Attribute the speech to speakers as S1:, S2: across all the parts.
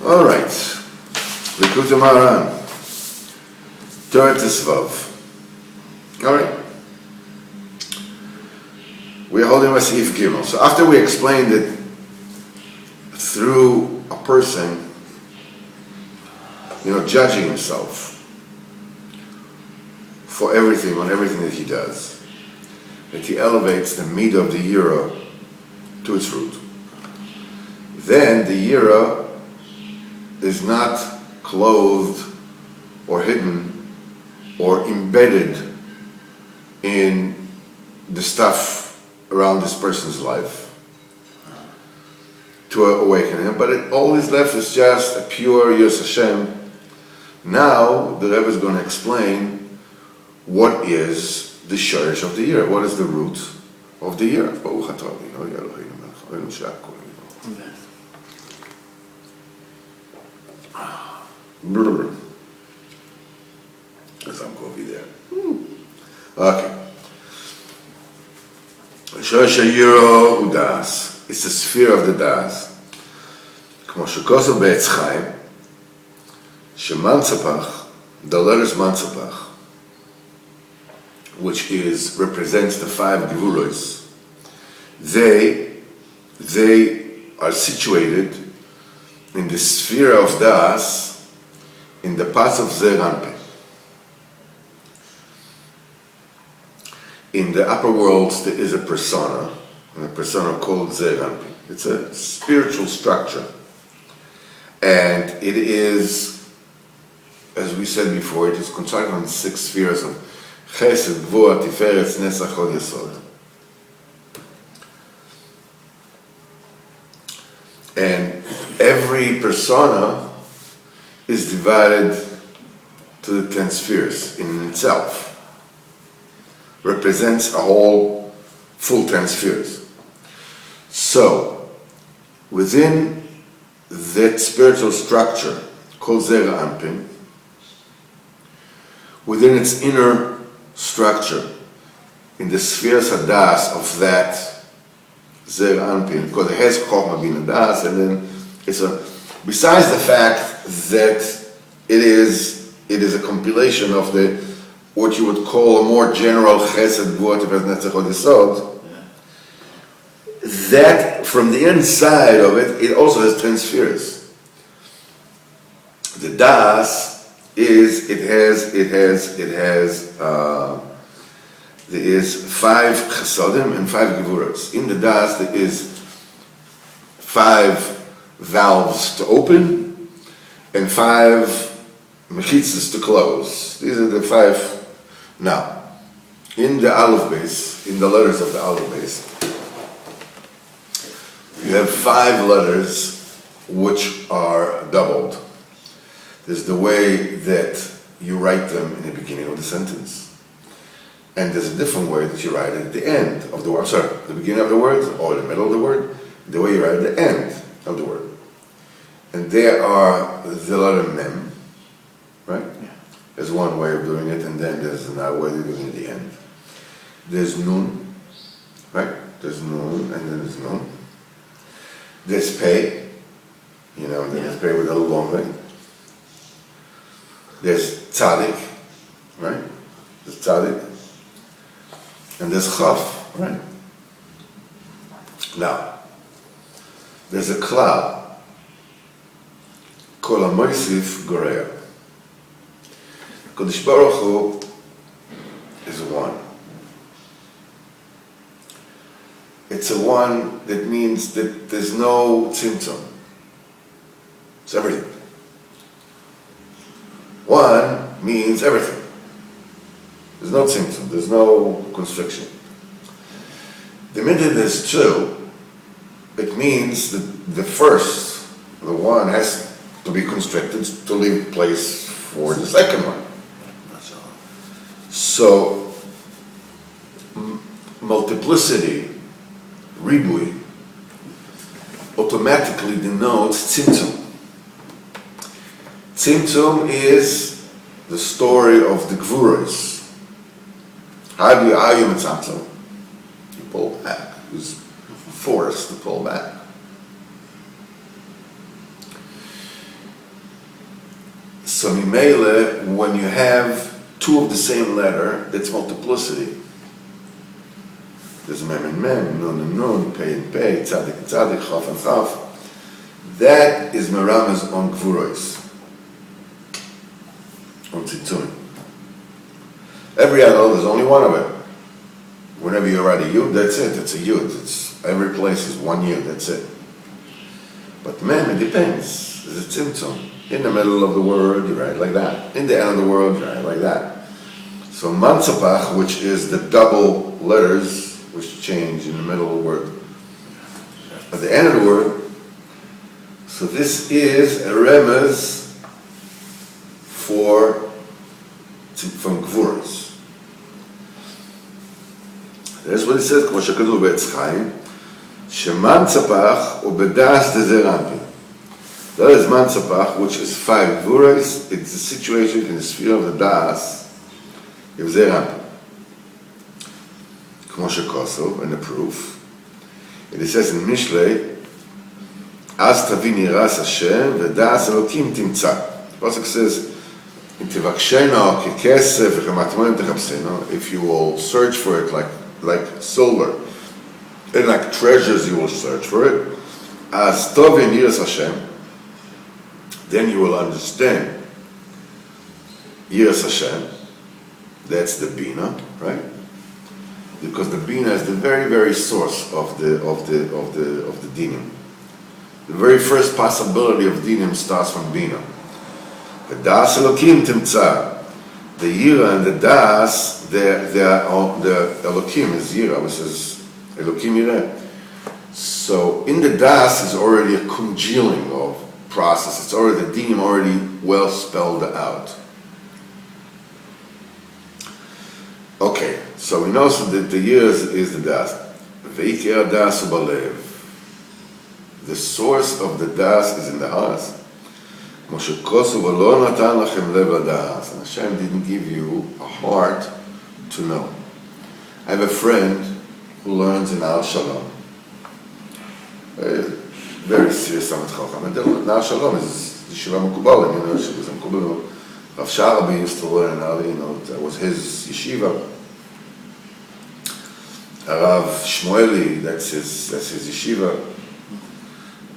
S1: All right. Likutei Moharan. Torah Vav. All right. We're holding a Sif Gimel. So after we explained it through a person, judging himself for everything, on everything that he does, that he elevates the midah of the yira to its root. Then the yira is not clothed or hidden or embedded in the stuff around this person's life to awaken him, but all is left is just a pure Yos Hashem. Now the Rebbe is going to explain what is the shorish of the year, what is the root of the year. As I'm going to be there. Okay. Shorish Yiro Udas. It's the sphere of the Das. כמו שכוסו בעץ חיים, שמנצפח, the letters Mantzapach, which represents the 5 Gevuros, they are situated in the sphere of Das, in the path of Zeir Anpin. In the upper worlds, there is a persona, and a persona called Zeir Anpin. It's a spiritual structure. And it is, as we said before, it is constructed on 6 spheres of Chesed, Gvura, Tiferet, Netzach, Hod, Yesod. And every persona is divided to the 10 spheres in itself. Represents a whole full 10 spheres. So, within that spiritual structure called Zeir Anpin, within its inner structure, in the spheres hadas of that Zeir Anpin, because it has Chokhmah Bina Das, and then it's besides the fact that it is a compilation of what you would call a more general Chesed, Gvura, Tiferet, Netzach, Hod, Yesod, that from the inside of it, it also has 10 spheres. The Das there is 5 Chasodim and 5 Gevuros. In the Das, there is 5 valves to open and 5 mechitzas to close. These are the 5. Now, in the Aleph base, in the letters of the Aleph base, you have 5 letters which are doubled. There's the way that you write them in the beginning of the sentence. And there's a different way that you write it at the end of the word. Sorry, the beginning of the word or the middle of the word, the way you write at the end of the word. And there are the letter Mem, right? Yeah. There's one way of doing it, and then there's another way of doing it at the end. There's Nun, right? There's Nun, and then there's Nun. There's Pei, and then there's Pei with a long way. There's Tzadik, right? There's Tzadik. And there's Chaf, right? Now, there's a klal called a Moisif Gorea. Kodesh Baruch Hu is 1. It's a 1 that means that there's no tzimtzum. It's everything. 1 means everything. There's no tzimtzum, there's no constriction. The minute there's 2, it means that the 1 has to be constricted to leave place for the second one. So, multiplicity, ribui, automatically denotes tzimtzum. Tzimtzum is the story of the Gvuros. How do you mitzamtzum? You pull back. Use force to pull back. So Mimele, when you have two of the same letter, that's multiplicity. There's mem and mem, nun and nun, pei and pei, tzadik and tzadik, chaf and chaf. That is meramas on gvuros, on tzitzum. Every other, there's only one of it. Whenever you write a yud, that's it. It's a yud. It's every place is one yud. That's it. But mem, it depends. There's a tzimtzum. In the middle of the word, you write like that. In the end of the word, you write like that. So mantzapach, which is the double letters, which change in the middle of the word. At the end of the word, so this is a remez from gvuros. That's what it says, כמו שכתוב בעץ חיים, שמנצפח ובדס דזרמפי. That is mantzapach, which is 5 gvuros. It's a situation in the sphere of the das, of zerampi. כמו שכוסו, in the proof. And it says in Mishlei, אז תבין יראת השם ודס אלוקים תמצא. The pasuk says, אם תבקשנו ככסף וכמטמונים תחפשנו, if you will search for it like silver, and like treasures you will search for it, אז תבין יראת השם, then you will understand Yiras Hashem. That's the Bina, right? Because the Bina is the very, very source of the dinim. The very first possibility of dinim starts from Bina. The Das Elokim Timtza. The Yira and the Das, the Elokim is Yira, which is Elokim Yireh. So in the Das is already a congealing of process. It's already the dinim already well spelled out. Okay, so we know that the years is the das. Veikir das ubalev. The source of the das is in the heart. Moshe kosu v'lo natan lachem lev hadas. And Hashem didn't give you a heart to know. I have a friend who learns in Al Shalom. Very serious Talmid Chacham. And now Shalom is Yeshiva Mekubalim, you know, she was Mekubalim. Rav Sharabi used to learn, you know, that was his yeshiva. Rav Shmueli, that's his yeshiva.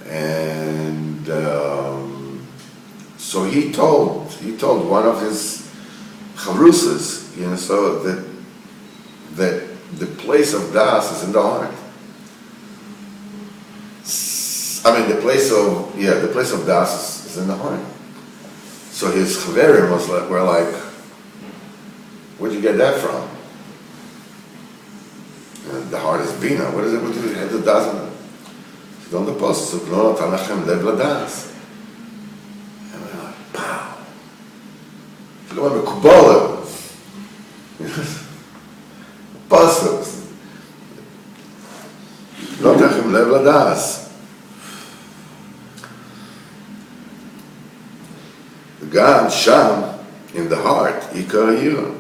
S1: And so he told one of his chavrusas, you know, so that the place of das is in the heart. I mean, the place of das is in the heart. So his chaverim were like, where'd you get that from? And the heart is bina. What is it? What do you have the das in it? Don't the pasuk no tanachem lev ladas. And we're like, pow. Look at the Kabbalah. Pasuk. No tanachem lev ladas. God, Sham, in the heart, Ikar Yira.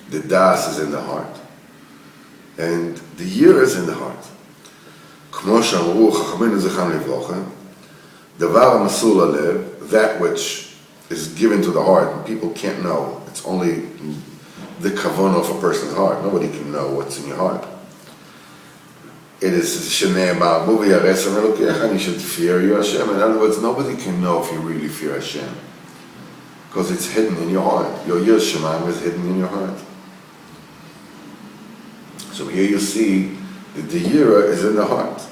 S1: The Das is in the heart. And the Yira is in the heart. Kmo Shamru, Chachamim Zecham Livrocha, Davar Masul Alev, that which is given to the heart, and people can't know. It's only the kavanah of a person's heart. Nobody can know what's in your heart. It is Shenei Ma'abu V'yaresam Elokecha, and you should fear you, Hashem. In other words, nobody can know if you really fear Hashem. Because it's hidden in your heart. Your Yir Shemaim is hidden in your heart. So here you see that the Yira is in the heart.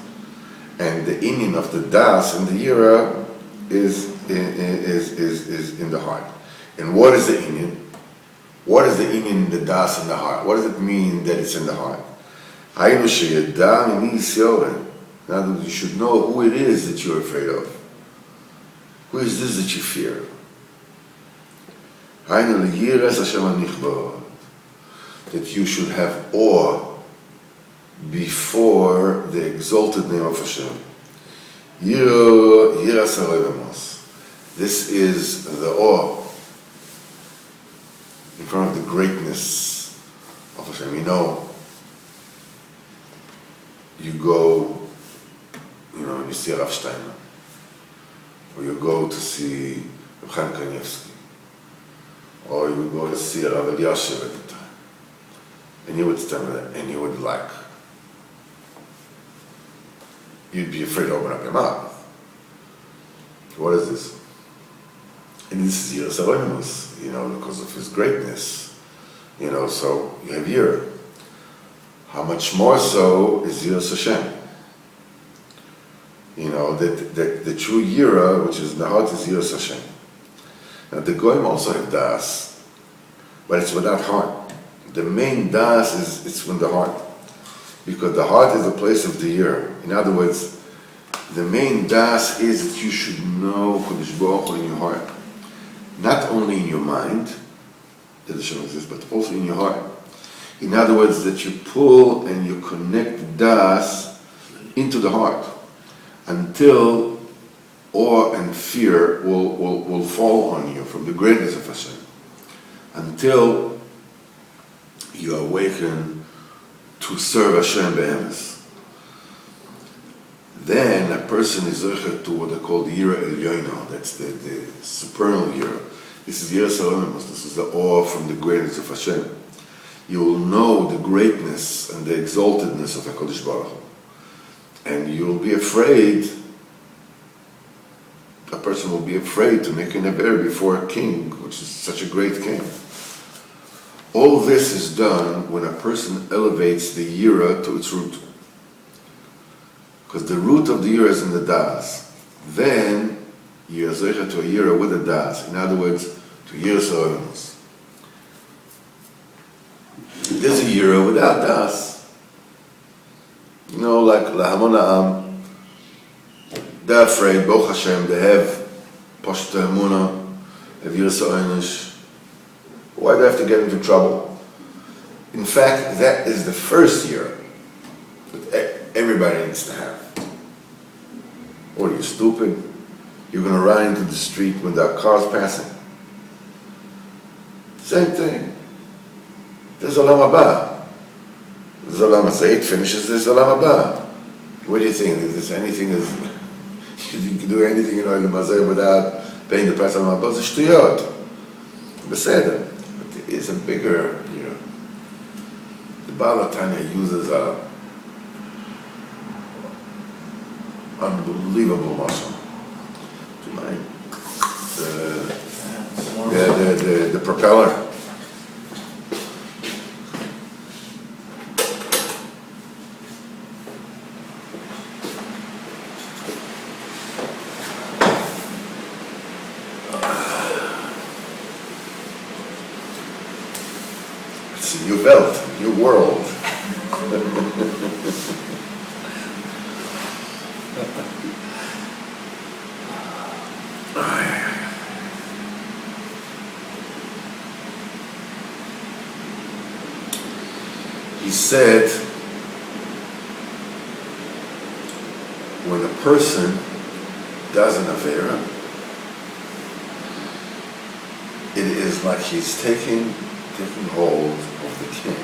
S1: And the inyan of the Das and the Yira is in the heart. And what is the inyan? What is the inyan, the Das in the heart? What does it mean that it's in the heart? Now you should know who it is that you're afraid of. Who is this that you fear? That you should have awe before the exalted name of Hashem. This is the awe in front of the greatness of Hashem. You know, you go, you see Rav Steiner, or you go to see Reb Chaim Kanievsky, or you would go to see Rav Elyashiv at the time, and you would stand there, and you would you'd be afraid to open up your mouth. What is this? And this is Yiras Elohimus, because of his greatness. So you have Yira. How much more so is Yiras Hashem? That the true Yira, which is in the heart, is Yiras Hashem. Now the Goyim also have Das, but it's without heart. The main Das it's from the heart, because the heart is the place of the Yira. In other words, the main Das is that you should know Kodesh Baruch Hu in your heart, not only in your mind that Hashem exists, but also in your heart. In other words, that you pull and you connect Das into the heart until awe and fear will fall on you from the greatness of Hashem, until you awaken to serve Hashem be'emes. Then a person is zecher to what they call the Yira Elyono, that's the supernal Yira. This is Yiras Elohimus, this is the awe from the greatness of Hashem. You will know the greatness and the exaltedness of HaKadosh Baruch Hu. And you will be afraid, a person will be afraid to make an Never before a king, which is such a great king. All this is done when a person elevates the Yira to its root. Because the root of the Yira is in the Das. Then you are zeicha to a Yira with a Das. In other words, to Yiras Elohimus. There's a Yira without Das. Like Lahamon Ha'am, they're afraid, Baruch Hashem, they have Pashut Emunah, have Yiras Elohimus. Why do they have to get into trouble? In fact, that is the first Yira that everybody needs to have. What are you, stupid? You're going to run into the street when there are cars passing. Same thing. There's Olam Haba. There's Olam Haba. It finishes, there's Olam Haba. What do you think? Is this anything you can do anything in Olam Haba without paying the price of Olam Haba? It's shtuyot. Beseder. But there is a bigger, the Baal HaTanya uses a unbelievable muscle. Do you mind? The propeller. It's a new belt, new world. He said, when a person does an Avera, it is like he's taking hold of the king.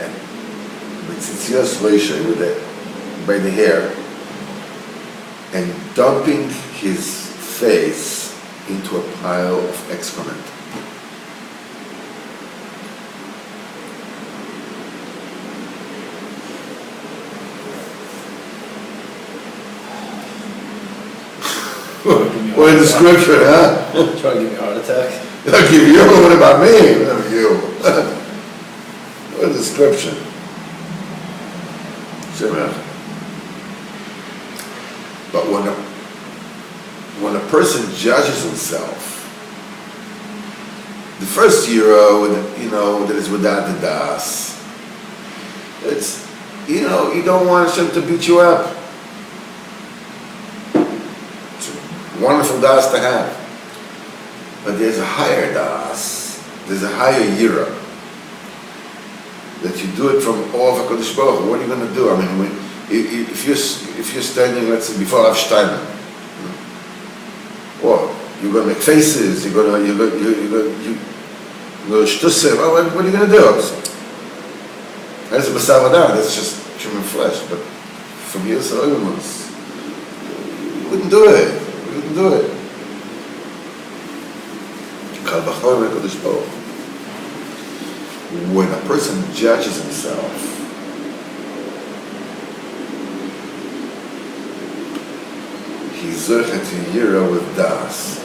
S1: And with Tzitzias Leisha, by the hair, and dumping his face into a pile of excrement. What a description, huh?
S2: Try to give me a heart attack.
S1: I'll give you. What about me? What about you? What a description. But when a person judges himself, the first Yira, that is without the Das, it's, you don't want Hashem to beat you up. Wonderful Das to have. But there's a higher Das. There's a higher Yira. That you do it from all of HaKadosh Baruch Hu. What are you going to do? I mean, if you're standing, let's say, before Rav Steiner, well, you're going to make faces, you're going to shtusse. Well, what are you going to do? That's a basar v'dam, that's just human flesh. But from Yiras Elohimus, you wouldn't do it. You wouldn't do it. When a person judges himself, he's zochet to yira with das.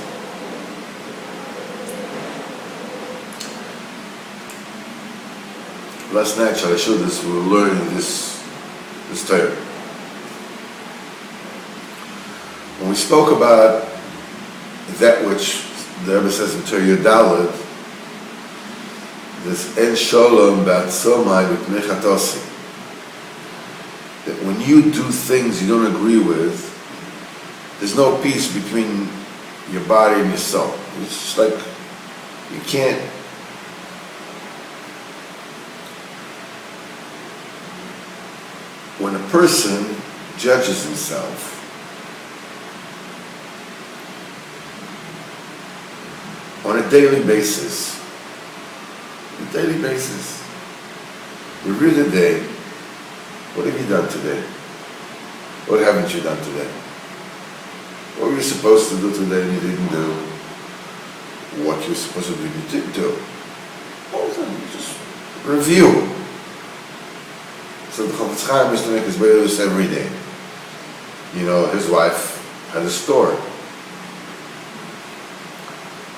S1: Last night, Shalashudis, we were learning this Torah. When we spoke about that which the Rebbe says in Torah Yudalad, this En Sholom Ba'atzomai V'Pnei that when you do things you don't agree with, there's no peace between your body and your soul. It's just like you can't. When a person judges himself, on a daily basis, review the day. What have you done today? What haven't you done today? What were you supposed to do today and you didn't do? What you were supposed to do you did do? All of them, just review. So the Chofetz Chaim used to make his videos every day. You know, his wife had a store.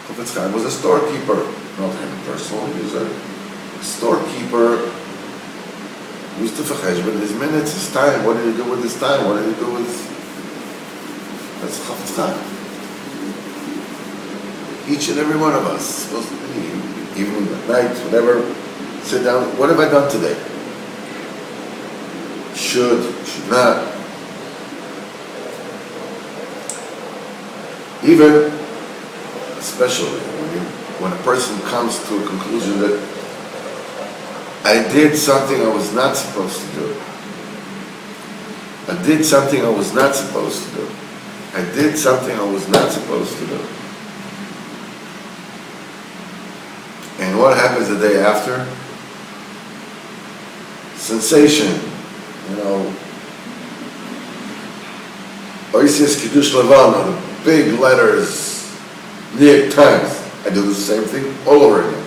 S1: Chofetz Chaim was a storekeeper, not him personally. He was a storekeeper. He used to fecheshbon his minutes, his time. What did he do with his time? What did he do with? That's Chofetz Chaim. Each and every one of us supposed to be, evening, at night, whatever. Sit down. What have I done today? Should not. Even, especially when a person comes to a conclusion that I did something I was not supposed to do. I did something I was not supposed to do. I did something I was not supposed to do. And what happens the day after? Sensation. You know, Oisius Kiddush Levana, the big letters, New York Times. I do the same thing all over again.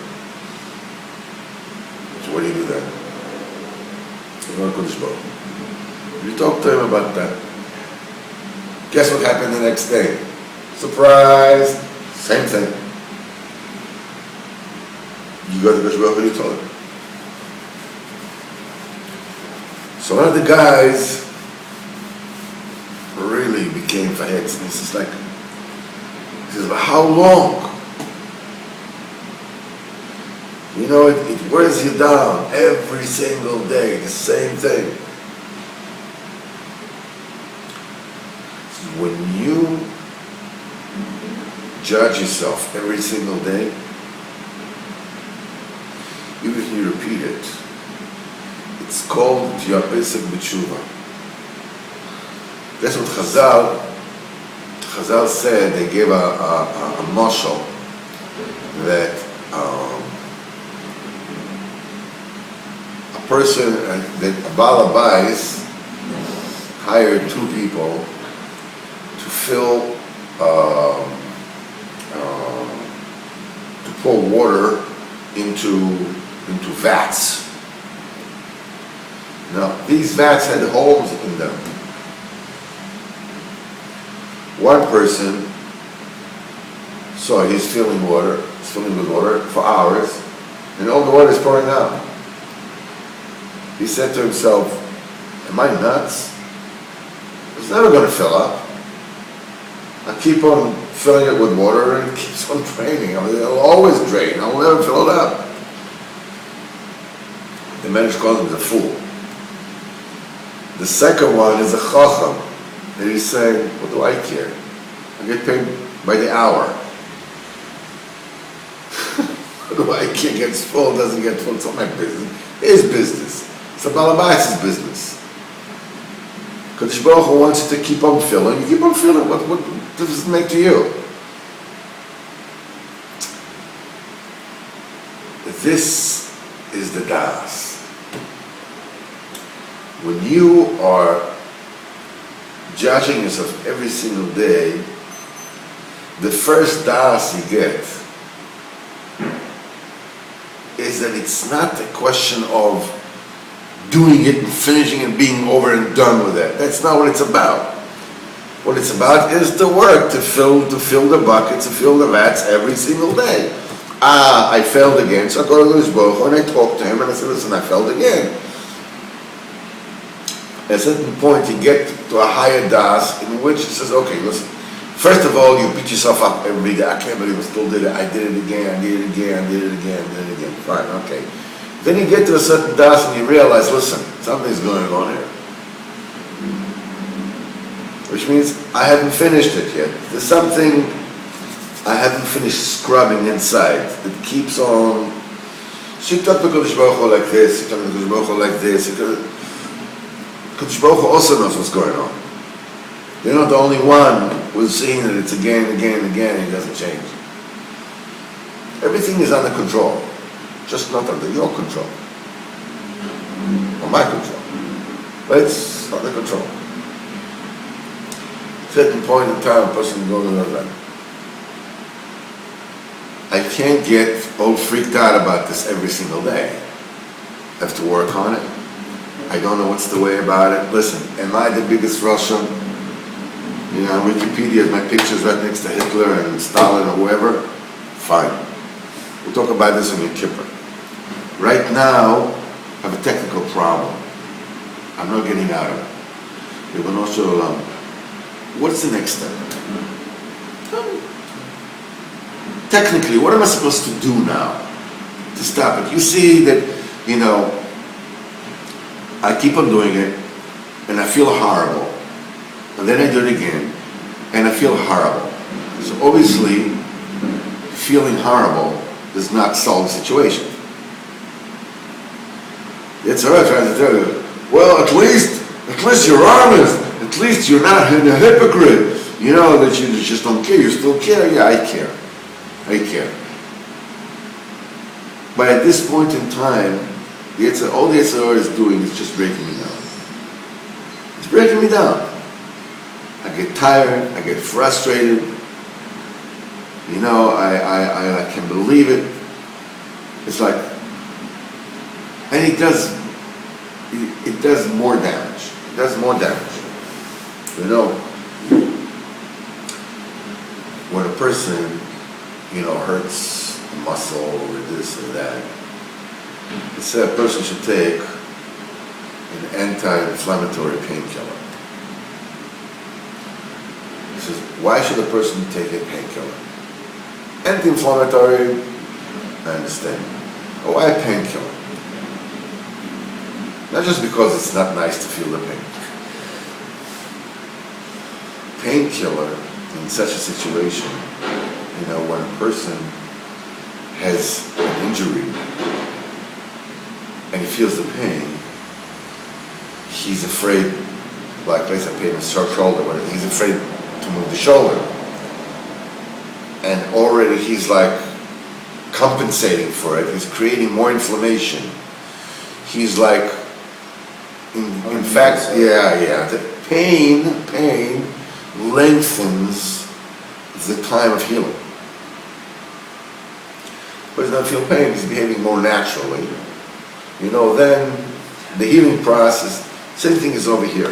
S1: So what do you do then? You talk to him about that. Guess what happened the next day? Surprise! Same thing. You go to the Kodesh and you told him. So one of the guys really became fahetz, and he says, but how long? You know, it wears you down every single day, the same thing. When you judge yourself every single day, even if you repeat it, it's called Yabesek B'tshuva. That's what Chazal said. They gave a mashal that a person, that a Baal Habayis hired two people to fill, to pour water into vats. Now, these vats had holes in them. One person saw he's filling with water for hours, and all the water is pouring out. He said to himself, am I nuts? It's never going to fill up. I keep on filling it with water and it keeps on draining. It'll always drain. I'll never fill it up. The manager calls him the fool. The second one is a chacham. And he's saying, what do I care? I get paid by the hour. What do I care? Gets full, doesn't get full. It's not my business. His business. It's a Baal Habayis' business. Kodesh Baruch Hu wants you to keep on filling. You keep on filling. What does it make to you? This is the das. When you are judging yourself every single day, the first das you get is that it's not a question of doing it and finishing and being over and done with it. That's not what it's about. What it's about is the work to fill the buckets, to fill the vats every single day. I failed again, so I go to Likutei Moharan and I talk to him and I say, listen, I failed again. At a certain point you get to a higher das in which it says, okay, listen, first of all you beat yourself up every day. I can't believe I still did it. I did it again, I did it again, I did it again, I did it again. Fine, okay. Then you get to a certain das and you realize, listen, something's going on here. Which means I haven't finished it yet. There's something I haven't finished scrubbing inside that keeps on. So you talk to Likutei Moharan like this, you talk to Likutei Moharan like this. Likutei Moharan also knows what's going on. You're not the only one who's seeing that it's again, again, again, and it doesn't change. Everything is under control, just not under your control, or my control. But it's under control. Certain point in time, a person can go to another level. I can't get all freaked out about this every single day. I have to work on it. I don't know what's the way about it. Listen, am I the biggest Russian? You know, Wikipedia has my pictures right next to Hitler and Stalin or whoever. Fine. We'll talk about this on Yom Kippur. Right now, I have a technical problem. I'm not getting out of it. Ribono shel olam. What's the next step? Technically, what am I supposed to do now to stop it? You see that, you know, I keep on doing it and I feel horrible. And then I do it again and I feel horrible. So obviously, feeling horrible does not solve the situation. It's alright trying to tell you, well, at least you're honest. At least you're not a hypocrite. You know, that you just don't care. You still care? Yeah, I care. I care. But at this point in time, all the Yetzer is doing is just breaking me down. It's breaking me down. I get tired. I get frustrated. You know, I can't believe it. It's like, and it does more damage. It does more damage. You know, when a person, you know, hurts a muscle or this or that, it said a person should take an anti-inflammatory painkiller. It says, why should a person take a painkiller? Anti-inflammatory, I understand. But why a painkiller? Not just because it's not nice to feel the pain. Painkiller in such a situation, you know, when a person has an injury and he feels the pain, he's afraid, like let's say pain in his shoulder, he's afraid to move the shoulder. And already he's like compensating for it, he's creating more inflammation. He's like, in fact, the pain lengthens the time of healing. But he doesn't feel pain, he's behaving more naturally. You know, then the healing process, same thing is over here.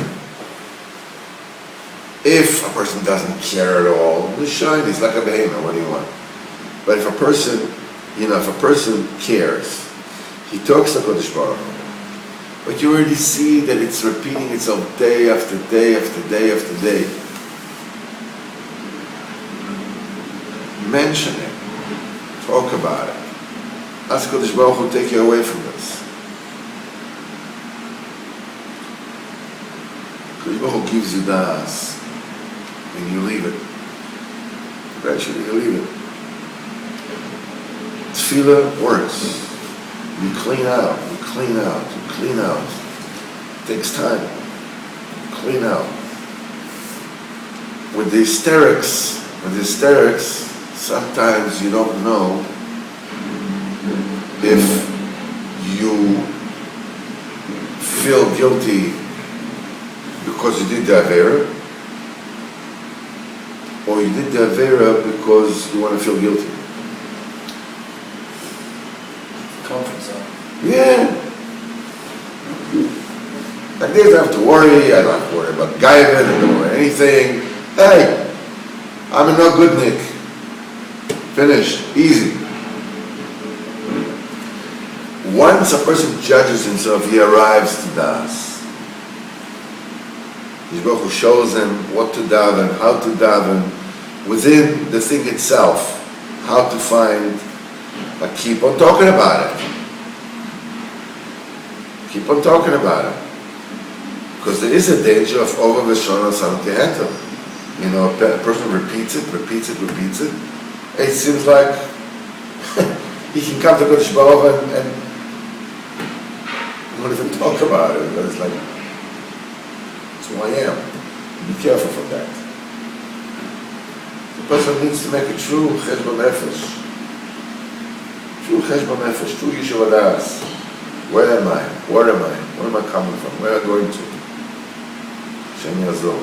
S1: If a person doesn't care at all, he's shiny, he's like a behemoth, what do you want? But if a person, you know, if a person cares, he talks to Likutei Moharan, but you already see that it's repeating itself day after day after day after day. Mention it. Talk about it. Ask Likutei Moharan to take you away from this. Likutei Moharan gives you das, and you leave it. Eventually you leave it. Tefillah works. You clean out, you clean out, you clean out. It takes time. Clean out. With the hysterics, sometimes you don't know if you feel guilty because you did the Avera, or you did the Avera because you want to feel guilty. Conference. Yeah. Like this, I don't have to worry. I don't have to worry about Gaiva. I don't worry about anything. Hey, I'm a no good Nick. Finished. Easy. Once a person judges himself, he arrives to Das. Baruch Hu shows him what to daven, how to daven, within the thing itself, how to find. But keep on talking about it. Keep on talking about it. Because there is a danger of over Veshon Sam Kehetel. You know, a person repeats it. It seems like he can come to Kodesh Baruch Hu and not even talk about it. But it's like, that's who I am. Be careful for that. The person needs to make a true cheshbon nefesh. True cheshbon nefesh, true yeshuv hadas. Where am I? Where am I? Where am I coming from? Where am I going to? Hashem Yazor.